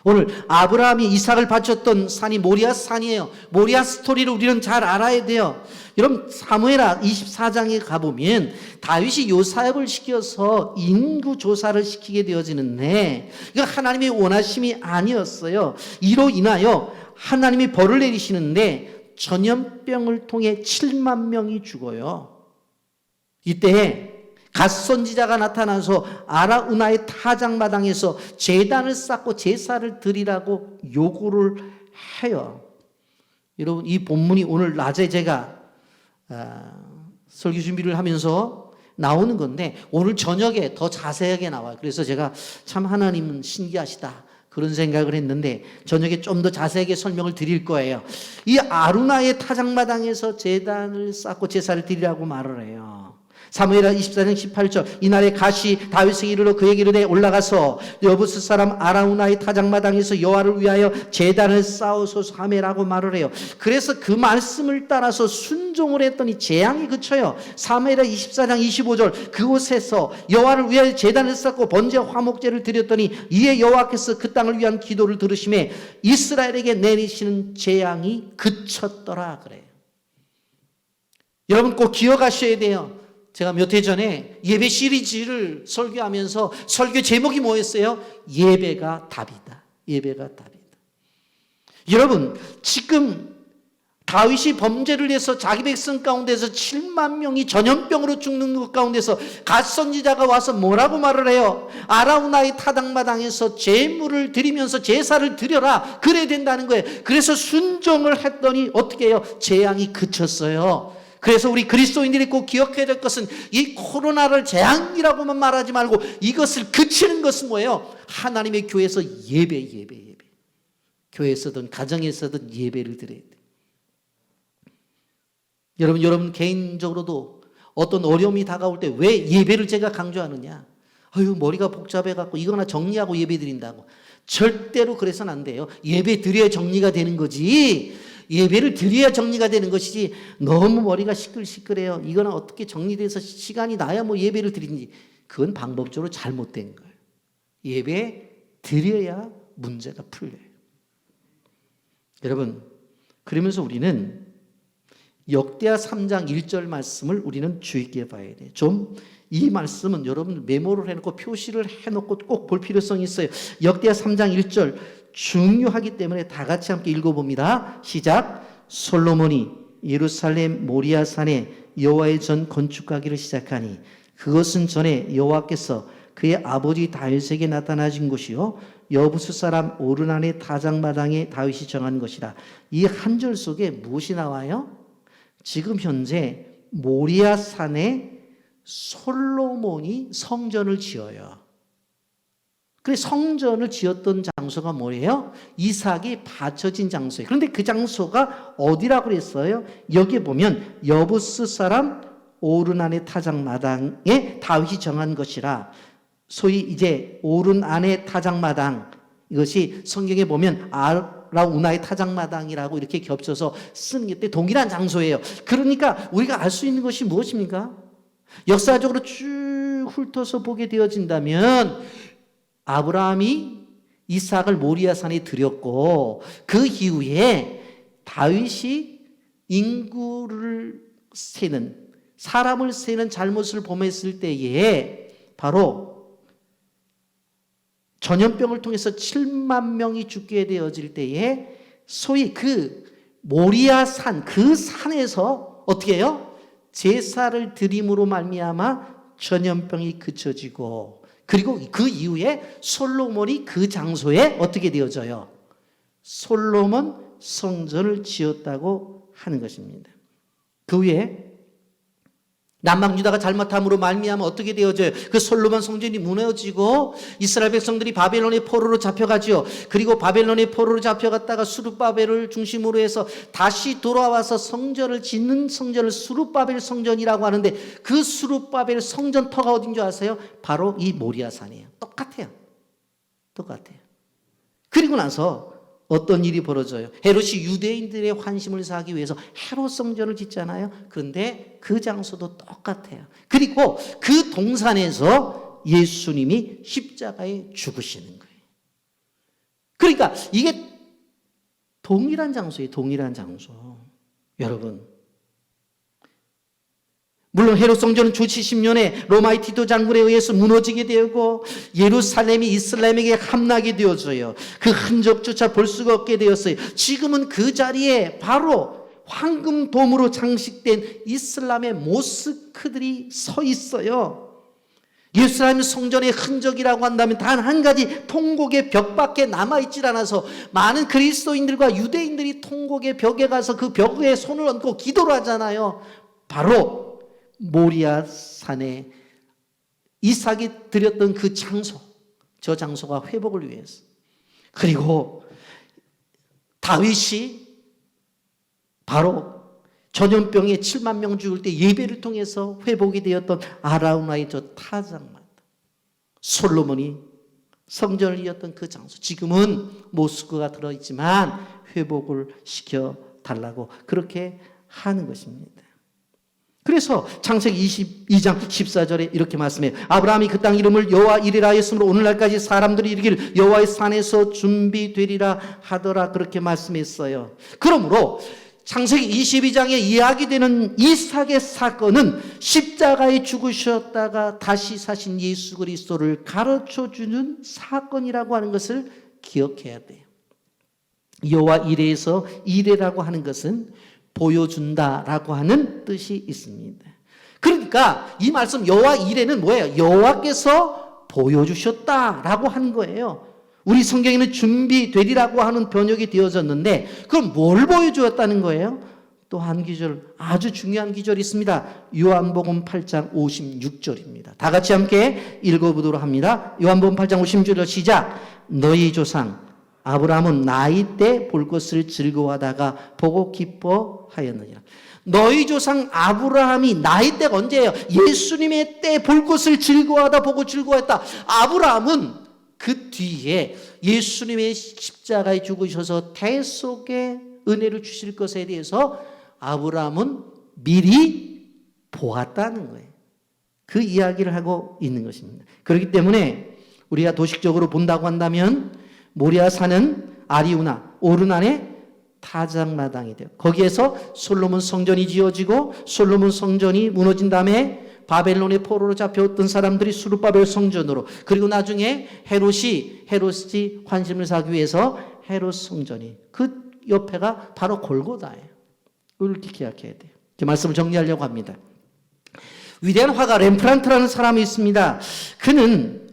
오늘 아브라함이 이삭을 바쳤던 산이 모리아 산이에요. 모리아 스토리를 우리는 잘 알아야 돼요. 여러분 사무엘하 24장에 가보면 다윗이 요사압을 시켜서 인구조사를 시키게 되어지는데 이거 하나님의 원하심이 아니었어요. 이로 인하여 하나님이 벌을 내리시는데 전염병을 통해 7만 명이 죽어요. 이때 갓 선지자가 나타나서 아라우나의 타작마당에서 제단을 쌓고 제사를 드리라고 요구를 해요. 여러분 이 본문이 오늘 낮에 제가 설교 준비를 하면서 나오는 건데 오늘 저녁에 더 자세하게 나와요. 그래서 제가 참 하나님은 신기하시다 그런 생각을 했는데 저녁에 좀 더 자세하게 설명을 드릴 거예요. 이 아루나의 타작마당에서 제단을 쌓고 제사를 드리라고 말을 해요. 사무엘하 24장 18절 이날에 갓이 다윗에게 이르러 그에게 이르되 올라가서 여부스 사람 아라우나의 타작마당에서 여호와를 위하여 제단을 쌓으소서 하매라고 말을 해요. 그래서 그 말씀을 따라서 순종을 했더니 재앙이 그쳐요. 사무엘하 24장 25절 그곳에서 여호와를 위하여 제단을 쌓고 번제 화목제를 드렸더니 이에 여호와께서 그 땅을 위한 기도를 들으심에 이스라엘에게 내리시는 재앙이 그쳤더라 그래요. 여러분 꼭 기억하셔야 돼요. 제가 몇 해 전에 예배 시리즈를 설교하면서 설교 제목이 뭐였어요? 예배가 답이다. 예배가 답이다. 여러분 지금 다윗이 범죄를 해서 자기 백성 가운데서 7만 명이 전염병으로 죽는 것 가운데서 갓 선지자가 와서 뭐라고 말을 해요? 아라우나의 타작마당에서 제물을 드리면서 제사를 드려라. 그래야 된다는 거예요. 그래서 순종을 했더니 어떻게 해요? 재앙이 그쳤어요. 그래서 우리 그리스도인들이 꼭 기억해야 될 것은 이 코로나를 재앙이라고만 말하지 말고 이것을 그치는 것은 뭐예요? 하나님의 교회에서 예배. 교회에서든 가정에서든 예배를 드려야 돼. 여러분 개인적으로도 어떤 어려움이 다가올 때 왜 예배를 제가 강조하느냐? 아유 머리가 복잡해갖고 이거나 정리하고 예배 드린다고. 절대로 그래서는 안 돼요. 예배 드려야 정리가 되는 거지. 예배를 드려야 정리가 되는 것이지 너무 머리가 시끌시끌해요. 이거는 어떻게 정리돼서 시간이 나야 뭐 예배를 드리는지 그건 방법적으로 잘못된 거예요. 예배 드려야 문제가 풀려요. 여러분 그러면서 우리는 역대하 3장 1절 말씀을 우리는 주의 깊게 봐야 돼요. 좀 이 말씀은 여러분 메모를 해놓고 표시를 해놓고 꼭 볼 필요성이 있어요. 역대하 3장 1절 중요하기 때문에 다 같이 함께 읽어봅니다. 시작. 솔로몬이 예루살렘 모리아산에 여호와의 전 건축하기를 시작하니 그것은 전에 여호와께서 그의 아버지 다윗에게 나타나신 곳이요 여부스 사람 오르난의 타작마당에 다윗이 정한 것이라. 이 한 절 속에 무엇이 나와요? 지금 현재 모리아산에 솔로몬이 성전을 지어요. 그래서 성전을 지었던 장소가 뭐예요? 이삭이 바쳐진 장소예요. 그런데 그 장소가 어디라고 그랬어요? 여기에 보면 여부스 사람 오르난의 타작마당에 다윗이 정한 것이라. 소위 이제 오르난의 타작마당, 이것이 성경에 보면 아라우나의 타작마당이라고 이렇게 겹쳐서 쓰는 게 동일한 장소예요. 그러니까 우리가 알 수 있는 것이 무엇입니까? 역사적으로 쭉 훑어서 보게 되어진다면 아브라함이 이삭을 모리아산에 드렸고 그 이후에 다윗이 인구를 세는 사람을 세는 잘못을 범했을 때에 바로 전염병을 통해서 7만 명이 죽게 되어질 때에 소위 그 모리아산 그 산에서 어떻게 해요? 제사를 드림으로 말미암아 전염병이 그쳐지고 그리고 그 이후에 솔로몬이 그 장소에 어떻게 되어져요? 솔로몬 성전을 지었다고 하는 것입니다. 그 후에 남방유다가 잘못함으로 말미암아 어떻게 되어져요? 그 솔로몬 성전이 무너지고 이스라엘 백성들이 바벨론의 포로로 잡혀가지요. 그리고 바벨론의 포로로 잡혀갔다가 수룹바벨을 중심으로 해서 다시 돌아와서 성전을 짓는 성전을 수룹바벨 성전이라고 하는데 그 수룹바벨 성전터가 어딘 줄 아세요? 바로 이 모리아산이에요. 똑같아요. 그리고 나서 어떤 일이 벌어져요? 헤롯이 유대인들의 환심을 사기 위해서 헤롯 성전을 짓잖아요. 그런데 그 장소도 똑같아요. 그리고 그 동산에서 예수님이 십자가에 죽으시는 거예요. 그러니까 이게 동일한 장소예요. 동일한 장소. 여러분, 물론 헤롯 성전은 주 70년에 로마의 티토 장군에 의해서 무너지게 되고 예루살렘이 이슬람에게 함락이 되어져요. 그 흔적조차 볼 수가 없게 되었어요. 지금은 그 자리에 바로 황금돔으로 장식된 이슬람의 모스크들이 서 있어요. 예루살렘 성전의 흔적이라고 한다면 단 한 가지 통곡의 벽밖에 남아있질 않아서 많은 그리스도인들과 유대인들이 통곡의 벽에 가서 그 벽에 손을 얹고 기도를 하잖아요. 바로 모리아 산에 이삭이 드렸던 그 장소, 저 장소가 회복을 위해서. 그리고 다윗이 바로 전염병에 7만 명 죽을 때 예배를 통해서 회복이 되었던 아라우나의 저 타작마다, 솔로몬이 성전을 이었던 그 장소, 지금은 모스크가 들어있지만 회복을 시켜달라고 그렇게 하는 것입니다. 그래서 창세기 22장 14절에 이렇게 말씀해요. 아브라함이 그 땅 이름을 여호와 이레라 하였으므로 오늘날까지 사람들이 이르기를 여호와의 산에서 준비되리라 하더라, 그렇게 말씀했어요. 그러므로 창세기 22장에 이야기되는 이삭의 사건은 십자가에 죽으셨다가 다시 사신 예수 그리스도를 가르쳐주는 사건이라고 하는 것을 기억해야 돼요. 여호와 이레에서 이레라고 하는 것은 보여준다라고 하는 뜻이 있습니다. 그러니까 이 말씀 여호와 이레는 뭐예요? 여호와께서 보여주셨다라고 하는 거예요. 우리 성경에는 준비되리라고 하는 번역이 되어졌는데 그럼 뭘 보여주었다는 거예요? 또 한 기절, 아주 중요한 기절이 있습니다. 요한복음 8장 56절입니다. 다 같이 함께 읽어보도록 합니다. 요한복음 8장 56절 시작. 너희 조상 아브라함은 나이 때 볼 것을 즐거워하다가 보고 기뻐하였느니라. 너희 조상 아브라함이 나이 때가 언제예요? 예수님의 때 볼 것을 즐거워하다 보고 즐거워했다. 아브라함은 그 뒤에 예수님의 십자가에 죽으셔서 대속의 은혜를 주실 것에 대해서 아브라함은 미리 보았다는 거예요. 그 이야기를 하고 있는 것입니다. 그렇기 때문에 우리가 도식적으로 본다고 한다면 모리아 산은 아리우나, 오르난의 타작마당이 돼요. 거기에서 솔로몬 성전이 지어지고 솔로몬 성전이 무너진 다음에 바벨론의 포로로 잡혀왔던 사람들이 수르바벨 성전으로, 그리고 나중에 헤롯이 환심을 사기 위해서 헤롯 성전이, 그 옆에가 바로 골고다예요. 이렇게 기억해야 돼요. 제 말씀을 정리하려고 합니다. 위대한 화가 렘프란트라는 사람이 있습니다. 그는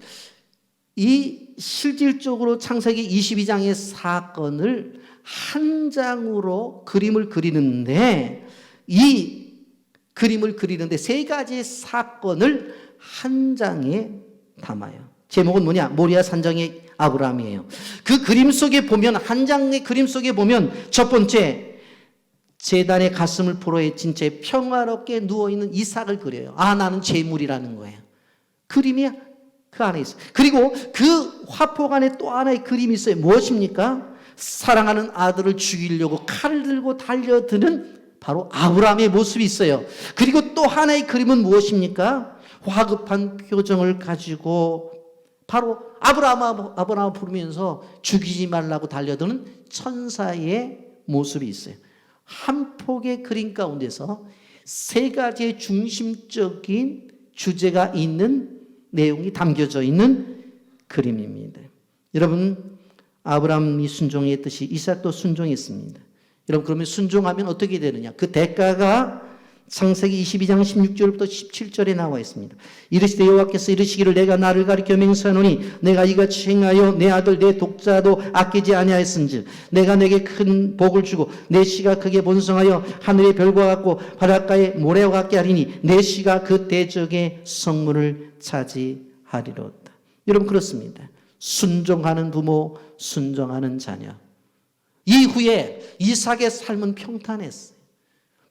이 실질적으로 창세기 22장의 사건을 한 장으로 그림을 그리는데, 이 그림을 그리는데 세 가지의 사건을 한 장에 담아요. 제목은 뭐냐? 모리아 산정의 아브라함이에요. 그 그림 속에 보면, 한 장의 그림 속에 보면 첫 번째, 제단의 가슴을 포로헤친 채 평화롭게 누워있는 이삭을 그려요. 아, 나는 제물이라는 거예요. 그림이 그 안에 있어요. 그리고 그 화폭 안에 또 하나의 그림이 있어요. 무엇입니까? 사랑하는 아들을 죽이려고 칼을 들고 달려드는 바로 아브라함의 모습이 있어요. 그리고 또 하나의 그림은 무엇입니까? 화급한 표정을 가지고 바로 아브라함을 부르면서 죽이지 말라고 달려드는 천사의 모습이 있어요. 한 폭의 그림 가운데서 세 가지의 중심적인 주제가 있는 내용이 담겨져 있는 그림입니다. 여러분, 아브라함이 순종했듯이 이삭도 순종했습니다. 여러분, 그러면 순종하면 어떻게 되느냐? 그 대가가 창세기 22장 16절부터 17절에 나와 있습니다. 이르시되 여호와께서 이르시기를 내가 나를 가리켜 맹세하노니 내가 이같이 행하여 내 아들 내 독자도 아끼지 아니하였은즉 내가 내게 큰 복을 주고 내 씨가 크게 번성하여 하늘의 별과 같고 바닷가의 모래와 같게 하리니 내 씨가 그 대적의 성문을 차지하리로다. 여러분, 그렇습니다. 순종하는 부모, 순종하는 자녀. 이후에 이삭의 삶은 평탄했어요.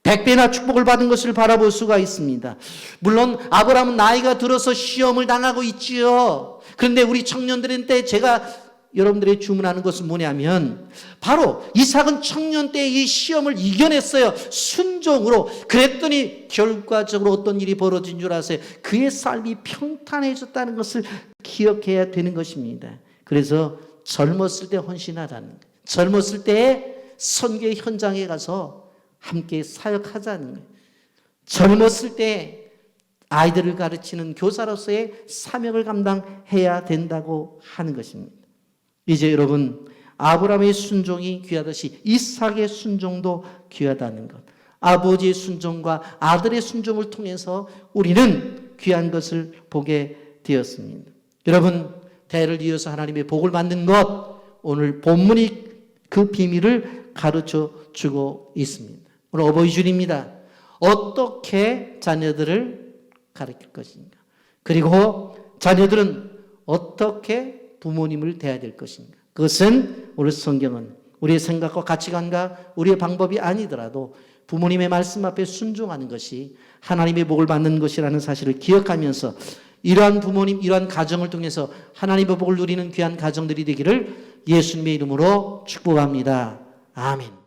100배나 축복을 받은 것을 바라볼 수가 있습니다. 물론 아브라함은 나이가 들어서 시험을 당하고 있지요. 그런데 우리 청년들한테 제가 여러분들이 주문하는 것은 뭐냐면 바로 이삭은 청년 때 이 시험을 이겨냈어요. 순종으로. 그랬더니 결과적으로 어떤 일이 벌어진 줄 아세요? 그의 삶이 평탄해졌다는 것을 기억해야 되는 것입니다. 그래서 젊었을 때 헌신하자는 거예요. 젊었을 때 선교의 현장에 가서 함께 사역하자는 거예요. 젊었을 때 아이들을 가르치는 교사로서의 사명을 감당해야 된다고 하는 것입니다. 이제 여러분, 아브라함의 순종이 귀하듯이 이삭의 순종도 귀하다는 것, 아버지의 순종과 아들의 순종을 통해서 우리는 귀한 것을 보게 되었습니다. 여러분, 대를 이어서 하나님의 복을 받는 것, 오늘 본문이 그 비밀을 가르쳐 주고 있습니다. 오늘 어버이 주일입니다. 어떻게 자녀들을 가르칠 것인가, 그리고 자녀들은 어떻게 부모님을 대해야 될 것인가, 그것은 오늘 성경은 우리의 생각과 가치관과 우리의 방법이 아니더라도 부모님의 말씀 앞에 순종하는 것이 하나님의 복을 받는 것이라는 사실을 기억하면서 이러한 부모님, 이러한 가정을 통해서 하나님의 복을 누리는 귀한 가정들이 되기를 예수님의 이름으로 축복합니다. 아멘.